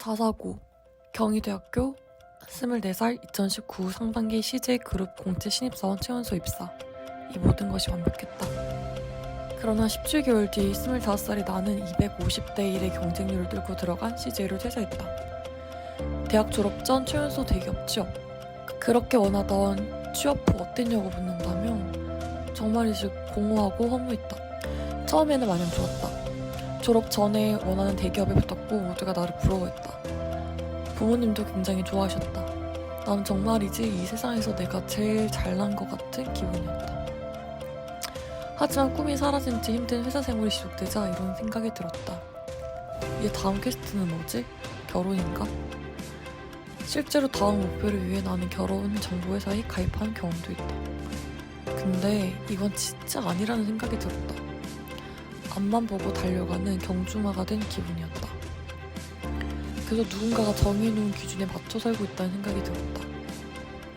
다사고 경희대학교 24살 2019 상반기 CJ그룹 공채 신입사원 최연소 입사. 이 모든 것이 완벽했다. 그러나 17개월 뒤 25살이 나는 250대 1의 경쟁률을 뚫고 들어간 CJ를 퇴사했다. 대학 졸업 전 최연소 대기업 취업. 그렇게 원하던 취업 후 어땠냐고 묻는다면 정말이지 공허하고 허무했다. 처음에는 마냥 좋았다. 졸업 전에 원하는 대기업에 붙었고 모두가 나를 부러워했다. 부모님도 굉장히 좋아하셨다. 난 정말이지 이 세상에서 내가 제일 잘난 것 같은 기분이었다. 하지만 꿈이 사라진 지 힘든 회사 생활이 지속되자 이런 생각이 들었다. 이제 다음 퀘스트는 뭐지? 결혼인가? 실제로 다음 목표를 위해 나는 결혼 정보회사에 가입한 경험도 있다. 근데 이건 진짜 아니라는 생각이 들었다. 앞만 보고 달려가는 경주마가 된 기분이었다. 그래서 누군가가 정해놓은 기준에 맞춰 살고 있다는 생각이 들었다.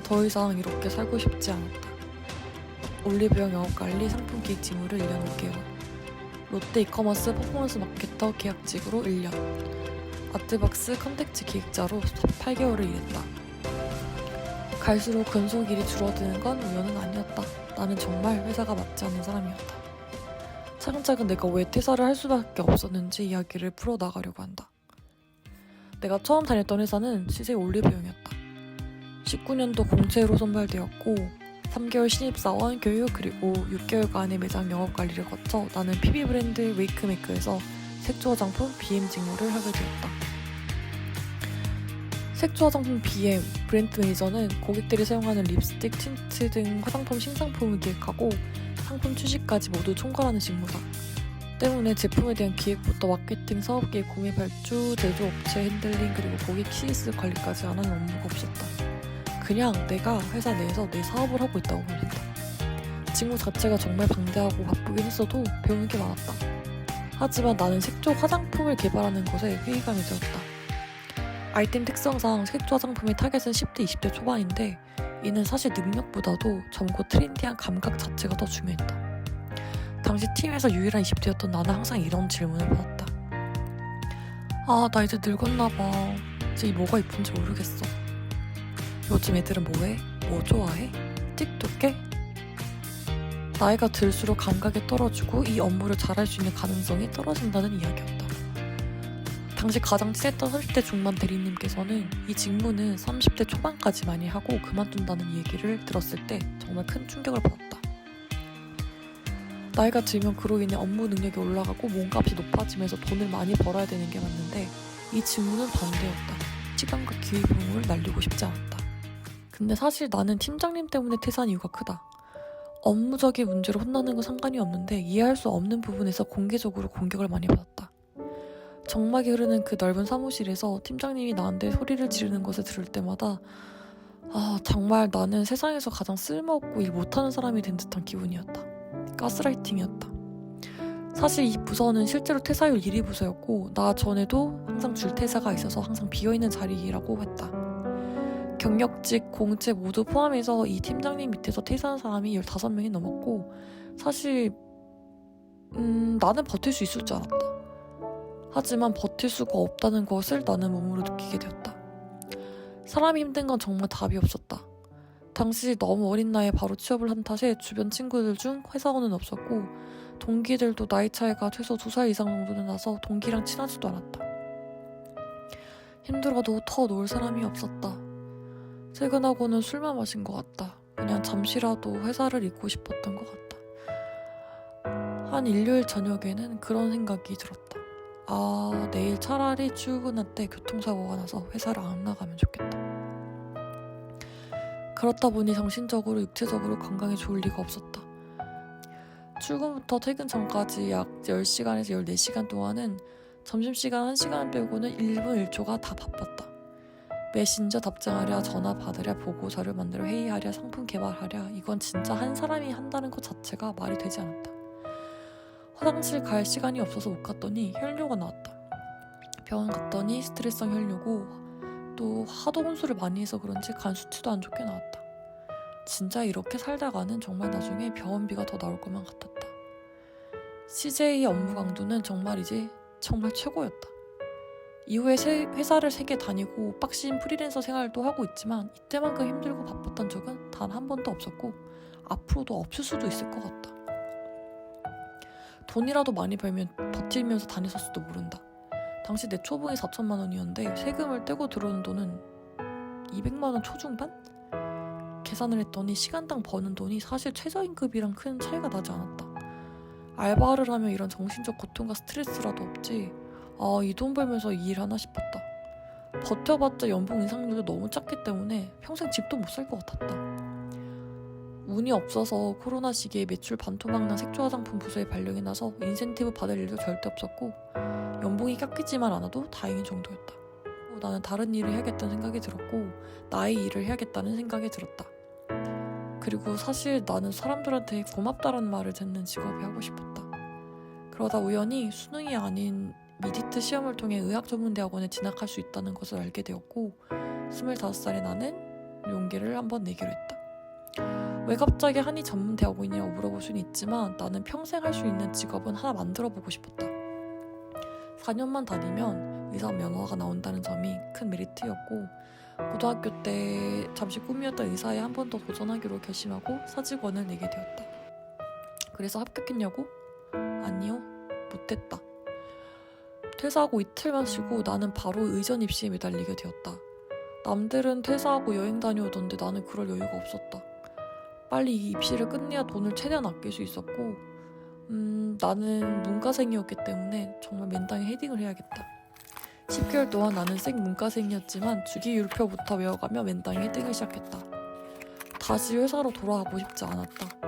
더 이상 이렇게 살고 싶지 않았다. 올리브영 영업관리 상품 기획 직무를 1년 5개월, 롯데 이커머스 퍼포먼스 마케터 계약직으로 1년, 아트박스 컨텐츠 기획자로 8개월을 일했다. 갈수록 근속일이 줄어드는 건 우연은 아니었다. 나는 정말 회사가 맞지 않는 사람이었다. 차근차근 내가 왜 퇴사를 할 수밖에 없었는지 이야기를 풀어나가려고 한다. 내가 처음 다녔던 회사는 CJ 올리브영이었다. 19년도 공채로 선발되었고 3개월 신입사원 교육 그리고 6개월간의 매장 영업관리를 거쳐 나는 PB 브랜드 웨이크메이크에서 색조 화장품 BM 직무를 하게 되었다. 색조 화장품 BM 브랜드 매니저는 고객들이 사용하는 립스틱, 틴트 등 화장품 신상품을 기획하고 상품 출시까지 모두 총괄하는 직무다. 때문에 제품에 대한 기획부터 마케팅, 사업계획, 구매, 발주, 제조업체 핸들링 그리고 고객 CS 관리까지 안 하는 업무가 없었다. 그냥 내가 회사 내에서 내 사업을 하고 있다고 보면 된다. 직무 자체가 정말 방대하고 바쁘긴 했어도 배우는 게 많았다. 하지만 나는 색조 화장품을 개발하는 것에 회의감이 들었다. 아이템 특성상 색조 화장품의 타겟은 10대, 20대 초반인데 이는 사실 능력보다도 젊고 트렌디한 감각 자체가 더 중요했다. 당시 팀에서 유일한 20대였던 나는 항상 이런 질문을 받았다. 나 이제 늙었나봐. 이제 뭐가 이쁜지 모르겠어. 요즘 애들은 뭐해? 뭐 좋아해? 틱톡해? 나이가 들수록 감각이 떨어지고 이 업무를 잘할 수 있는 가능성이 떨어진다는 이야기였다. 당시 가장 친했던 30대 중반 대리님께서는 이 직무는 30대 초반까지 많이 하고 그만둔다는 얘기를 들었을 때 정말 큰 충격을 받았다. 나이가 들면 그로 인해 업무 능력이 올라가고 몸값이 높아지면서 돈을 많이 벌어야 되는 게 맞는데 이 직무는 반대였다. 시간과 기회 비용을 날리고 싶지 않았다. 근데 사실 나는 팀장님 때문에 퇴사한 이유가 크다. 업무적인 문제로 혼나는 건 상관이 없는데 이해할 수 없는 부분에서 공개적으로 공격을 많이 받았다. 정막이 흐르는 그 넓은 사무실에서 팀장님이 나한테 소리를 지르는 것을 들을 때마다 정말 나는 세상에서 가장 쓸모없고 일 못하는 사람이 된 듯한 기분이었다. 가스라이팅이었다. 사실 이 부서는 실제로 퇴사율 1위 부서였고 나 전에도 항상 줄퇴사가 있어서 항상 비어있는 자리라고 했다. 경력직, 공채 모두 포함해서 이 팀장님 밑에서 퇴사한 사람이 15명이 넘었고 사실 나는 버틸 수 있을 줄 알았다. 하지만 버틸 수가 없다는 것을 나는 몸으로 느끼게 되었다. 사람이 힘든 건 정말 답이 없었다. 당시 너무 어린 나이에 바로 취업을 한 탓에 주변 친구들 중 회사원은 없었고 동기들도 나이 차이가 최소 2살 이상 정도는 나서 동기랑 친하지도 않았다. 힘들어도 더 놀 사람이 없었다. 퇴근하고는 술만 마신 것 같다. 그냥 잠시라도 회사를 잊고 싶었던 것 같다. 한 일요일 저녁에는 그런 생각이 들었다. 내일 차라리 출근할 때 교통사고가 나서 회사를 안 나가면 좋겠다. 그렇다 보니 정신적으로 육체적으로 건강에 좋을 리가 없었다. 출근부터 퇴근 전까지 약 10시간에서 14시간 동안은 점심시간 1시간 빼고는 1분 1초가 다 바빴다. 메신저 답장하랴, 전화 받으랴, 보고서를 만들어 회의하랴, 상품 개발하랴. 이건 진짜 한 사람이 한다는 것 자체가 말이 되지 않았다. 화장실 갈 시간이 없어서 못 갔더니 혈뇨가 나왔다. 병원 갔더니 스트레스성 혈뇨고 또 하도 혼술을 많이 해서 그런지 간 수치도 안 좋게 나왔다. 진짜 이렇게 살다가는 정말 나중에 병원비가 더 나올 것만 같았다. CJ 업무 강도는 정말 최고였다. 이후에 회사를 3개 다니고 빡신 프리랜서 생활도 하고 있지만 이때만큼 힘들고 바빴던 적은 단 한 번도 없었고 앞으로도 없을 수도 있을 것 같다. 돈이라도 많이 벌면 버티면서 다녔을지도 모른다. 당시 내 초봉이 4천만 원이었는데 세금을 떼고 들어오는 돈은 200만 원 초중반? 계산을 했더니 시간당 버는 돈이 사실 최저임금이랑 큰 차이가 나지 않았다. 알바를 하면 이런 정신적 고통과 스트레스라도 없지. 이 돈 벌면서 이 일 하나 싶었다. 버텨봤자 연봉 인상률도 너무 작기 때문에 평생 집도 못 살 것 같았다. 운이 없어서 코로나 시기에 매출 반토막난 색조 화장품 부서에 발령이 나서 인센티브 받을 일도 절대 없었고 연봉이 깎이지만 않아도 다행인 정도였다. 나는 다른 일을 해야겠다는 생각이 들었고 나의 일을 해야겠다는 생각이 들었다. 그리고 사실 나는 사람들한테 고맙다라는 말을 듣는 직업이 하고 싶었다. 그러다 우연히 수능이 아닌 미디트 시험을 통해 의학전문대학원에 진학할 수 있다는 것을 알게 되었고 25살의 나는 용기를 한번 내기로 했다. 왜 갑자기 한의 전문대학원이냐고 물어볼 수는 있지만 나는 평생 할 수 있는 직업은 하나 만들어보고 싶었다. 4년만 다니면 의사 면허가 나온다는 점이 큰 메리트였고 고등학교 때 잠시 꿈이었던 의사에 한 번 더 도전하기로 결심하고 사직원을 내게 되었다. 그래서 합격했냐고? 아니요, 못했다. 퇴사하고 이틀만 쉬고 나는 바로 의전 입시에 매달리게 되었다. 남들은 퇴사하고 여행 다녀오던데 나는 그럴 여유가 없었다. 빨리 이 입시를 끝내야 돈을 최대한 아낄 수 있었고 나는 문과생이었기 때문에 정말 맨땅에 헤딩을 해야겠다. 10개월 동안 나는 문과생이었지만 주기율표부터 외워가며 맨땅에 헤딩을 시작했다. 다시 회사로 돌아가고 싶지 않았다.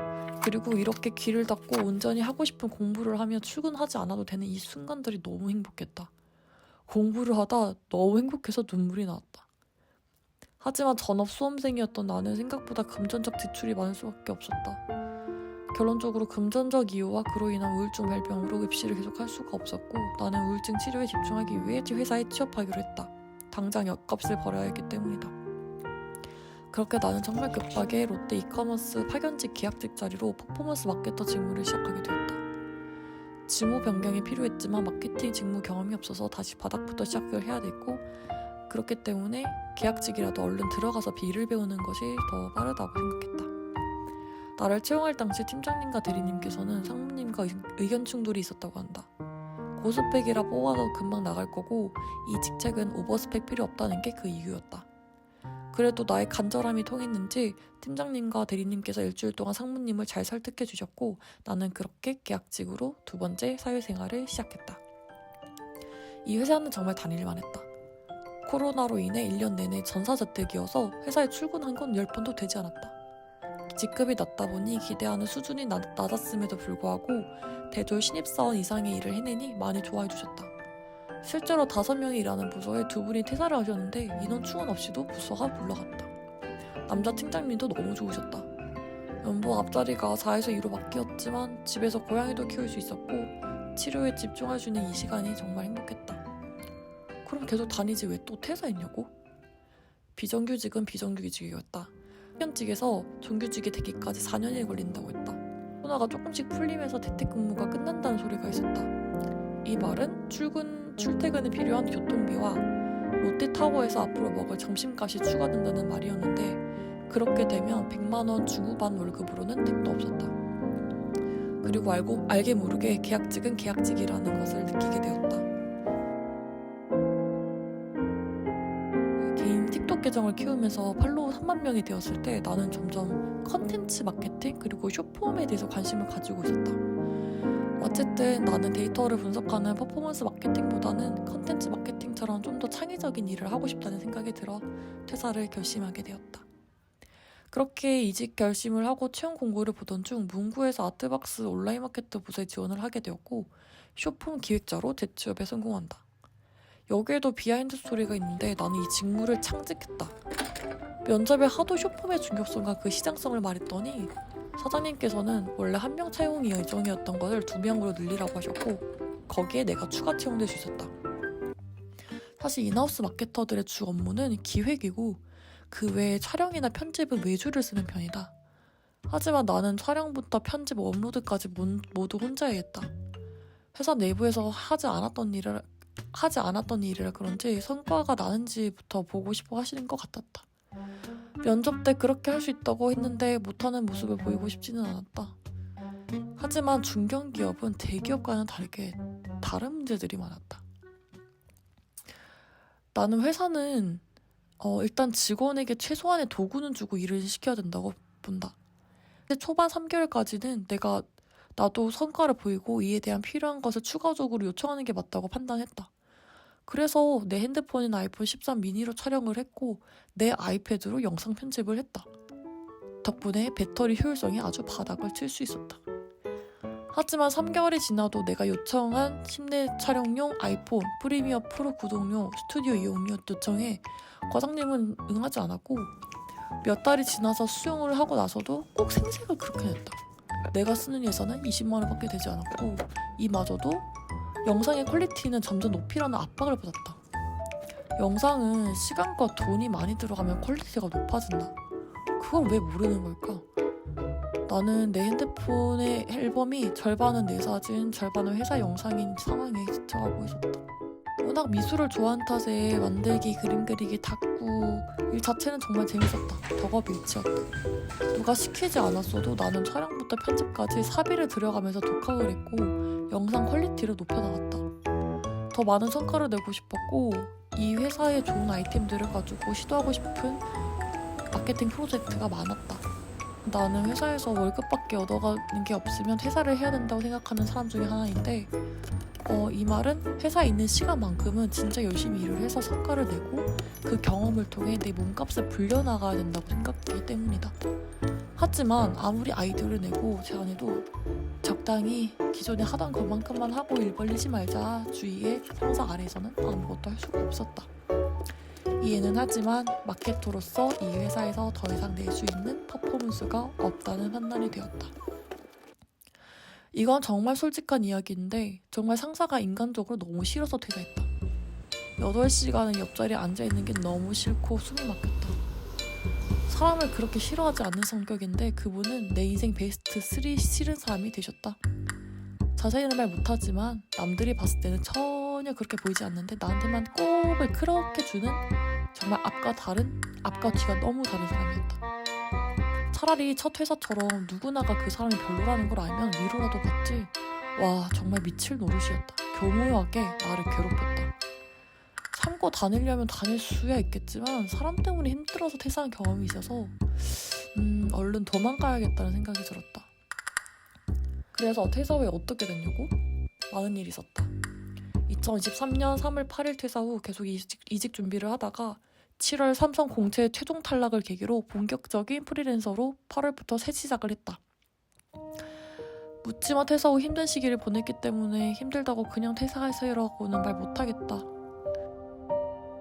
그리고 이렇게 길을 닫고 온전히 하고 싶은 공부를 하며 출근하지 않아도 되는 이 순간들이 너무 행복했다. 공부를 하다 너무 행복해서 눈물이 나왔다. 하지만 전업 수험생이었던 나는 생각보다 금전적 지출이 많을 수밖에 없었다. 결론적으로 금전적 이유와 그로 인한 우울증 발병으로 입시를 계속할 수가 없었고 나는 우울증 치료에 집중하기 위해 회사에 취업하기로 했다. 당장 역값을 벌어야 했기 때문이다. 그렇게 나는 정말 급하게 롯데 이커머스 파견직 계약직 자리로 퍼포먼스 마케터 직무를 시작하게 되었다. 직무 변경이 필요했지만 마케팅 직무 경험이 없어서 다시 바닥부터 시작을 해야 됐고 그렇기 때문에 계약직이라도 얼른 들어가서 일을 배우는 것이 더 빠르다고 생각했다. 나를 채용할 당시 팀장님과 대리님께서는 상무님과 의견 충돌이 있었다고 한다. 고스펙이라 뽑아도 금방 나갈 거고 이 직책은 오버스펙 필요 없다는 게 그 이유였다. 그래도 나의 간절함이 통했는지 팀장님과 대리님께서 일주일 동안 상무님을 잘 설득해 주셨고 나는 그렇게 계약직으로 2번째 사회생활을 시작했다. 이 회사는 정말 다닐만 했다. 코로나로 인해 1년 내내 전사자택이어서 회사에 출근한 건 10번도 되지 않았다. 직급이 낮다 보니 기대하는 수준이 낮았음에도 불구하고 대졸 신입사원 이상의 일을 해내니 많이 좋아해 주셨다. 실제로 5명이 일하는 부서에 2분이 퇴사를 하셨는데 인원 충원 없이도 부서가 물러갔다. 남자 팀장님도 너무 좋으셨다. 연봉 앞자리가 4에서 2로 바뀌었지만 집에서 고양이도 키울 수 있었고 치료에 집중할 수 있는 이 시간이 정말 행복했다. 그럼 계속 다니지 왜 또 퇴사했냐고? 비정규직은 비정규직이었다. 파견직에서 정규직이 되기까지 4년이 걸린다고 했다. 코로나가 조금씩 풀리면서 재택근무가 끝난다는 소리가 있었다. 이 말은 출퇴근에 필요한 교통비와 롯데타워에서 앞으로 먹을 점심값이 추가된다는 말이었는데 그렇게 되면 100만 원 중후반 월급으로는 택도 없었다. 그리고 알게 모르게 계약직은 계약직이라는 것을 느끼게 되었다. 개인 틱톡 계정을 키우면서 팔로워 3만 명이 되었을 때 나는 점점 컨텐츠 마케팅 그리고 숏폼에 대해서 관심을 가지고 있었다. 어쨌든 나는 데이터를 분석하는 퍼포먼스 마케팅보다는 컨텐츠 마케팅처럼 좀 더 창의적인 일을 하고 싶다는 생각이 들어 퇴사를 결심하게 되었다. 그렇게 이직 결심을 하고 채용 공고를 보던 중 문구에서 아트박스 온라인 마케터 부서에 지원을 하게 되었고 숏폼 기획자로 재취업에 성공한다. 여기에도 비하인드 스토리가 있는데 나는 이 직무를 창직했다. 면접에 하도 숏폼의 중요성과 그 시장성을 말했더니 사장님께서는 원래 1명 채용 예정이었던 것을 2명으로 늘리라고 하셨고 거기에 내가 추가 채용될 수 있었다. 사실 인하우스 마케터들의 주 업무는 기획이고 그 외에 촬영이나 편집은 외주를 쓰는 편이다. 하지만 나는 촬영부터 편집, 업로드까지 모두 혼자 해야겠다. 회사 내부에서 하지 않았던 일을 하지 않았던 일이라 그런지 성과가 나는지부터 보고 싶어 하시는 것 같았다. 면접 때 그렇게 할 수 있다고 했는데 못하는 모습을 보이고 싶지는 않았다. 하지만 중견기업은 대기업과는 다르게 다른 문제들이 많았다. 나는 회사는 일단 직원에게 최소한의 도구는 주고 일을 시켜야 된다고 본다. 초반 3개월까지는 나도 성과를 보이고 이에 대한 필요한 것을 추가적으로 요청하는 게 맞다고 판단했다. 그래서 내 핸드폰인 아이폰 13 미니로 촬영을 했고 내 아이패드로 영상 편집을 했다. 덕분에 배터리 효율성이 아주 바닥을 칠 수 있었다. 하지만 3개월이 지나도 내가 요청한 심내 촬영용 아이폰, 프리미어 프로 구독용, 스튜디오 이용료 요청에 과장님은 응하지 않았고 몇 달이 지나서 수용을 하고 나서도 꼭 생색을 그렇게 냈다. 내가 쓰는 예산은 20만 원밖에 되지 않았고 이마저도 영상의 퀄리티는 점점 높이라는 압박을 받았다. 영상은 시간과 돈이 많이 들어가면 퀄리티가 높아진다. 그걸 왜 모르는 걸까? 나는 내 핸드폰의 앨범이 절반은 내 사진, 절반은 회사 영상인 상황에 지쳐가고 있었다. 워낙 미술을 좋아하는 탓에 만들기, 그림 그리기, 닦고 일 자체는 정말 재밌었다. 덕업일치였다. 누가 시키지 않았어도 나는 촬영부터 편집까지 사비를 들여가면서 독학을 했고 영상 퀄리티를 높여나갔다. 더 많은 성과를 내고 싶었고 이 회사의 좋은 아이템들을 가지고 시도하고 싶은 마케팅 프로젝트가 많았다. 나는 회사에서 월급밖에 얻어가는 게 없으면 퇴사를 해야 된다고 생각하는 사람 중에 하나인데 이 말은 회사에 있는 시간만큼은 진짜 열심히 일을 해서 성과를 내고 그 경험을 통해 내 몸값을 불려나가야 된다고 생각하기 때문이다. 하지만 아무리 아이디어를 내고 제안해도 적당히 기존에 하던 것만큼만 하고 일 벌리지 말자 주의의 상사 아래에서는 아무것도 할 수가 없었다. 이해는 하지만 마케터로서 이 회사에서 더 이상 낼 수 있는 퍼포먼스가 없다는 판단이 되었다. 이건 정말 솔직한 이야기인데 정말 상사가 인간적으로 너무 싫어서 퇴사했다. 8시간은 옆자리에 앉아있는 게 너무 싫고 숨이 막혔다. 사람을 그렇게 싫어하지 않는 성격인데 그분은 내 인생 베스트 3 싫은 사람이 되셨다. 자세히는 말 못하지만 남들이 봤을 때는 전혀 그렇게 보이지 않는데 나한테만 꼽을 그렇게 주는 정말 앞과 뒤가 너무 다른 사람이었다. 차라리 첫 회사처럼 누구나가 그 사람이 별로라는 걸 알면 위로라도 받지. 와, 정말 미칠 노릇이었다. 교묘하게 나를 괴롭혔다. 참고 다니려면 다닐 수야 있겠지만 사람 때문에 힘들어서 퇴사한 경험이 있어서 얼른 도망가야겠다는 생각이 들었다. 그래서 퇴사 후에 어떻게 됐냐고? 많은 일이 있었다. 2023년 3월 8일 퇴사 후 계속 이직 준비를 하다가 7월 삼성 공채 최종 탈락을 계기로 본격적인 프리랜서로 8월부터 새 시작을 했다. 묻지마 퇴사 후 힘든 시기를 보냈기 때문에 힘들다고 그냥 퇴사하세요라고는 말 못하겠다.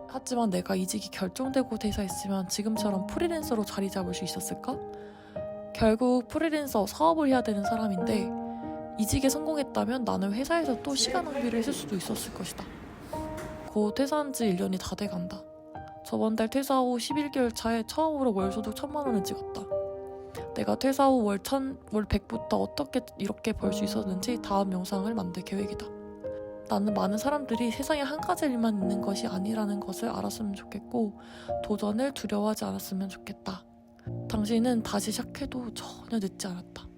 하지만 내가 이직이 결정되고 퇴사했으면 지금처럼 프리랜서로 자리 잡을 수 있었을까? 결국 프리랜서 사업을 해야 되는 사람인데 이직에 성공했다면 나는 회사에서 또 시간 낭비를 했을 수도 있었을 것이다. 곧 퇴사한 지 1년이 다 돼간다. 저번 달 퇴사 후 11개월 차에 처음으로 월소득 1,000만 원을 찍었다. 내가 퇴사 후 월 100부터 어떻게 이렇게 벌 수 있었는지 다음 영상을 만들 계획이다. 나는 많은 사람들이 세상에 한 가지 일만 있는 것이 아니라는 것을 알았으면 좋겠고 도전을 두려워하지 않았으면 좋겠다. 당신은 다시 시작해도 전혀 늦지 않았다.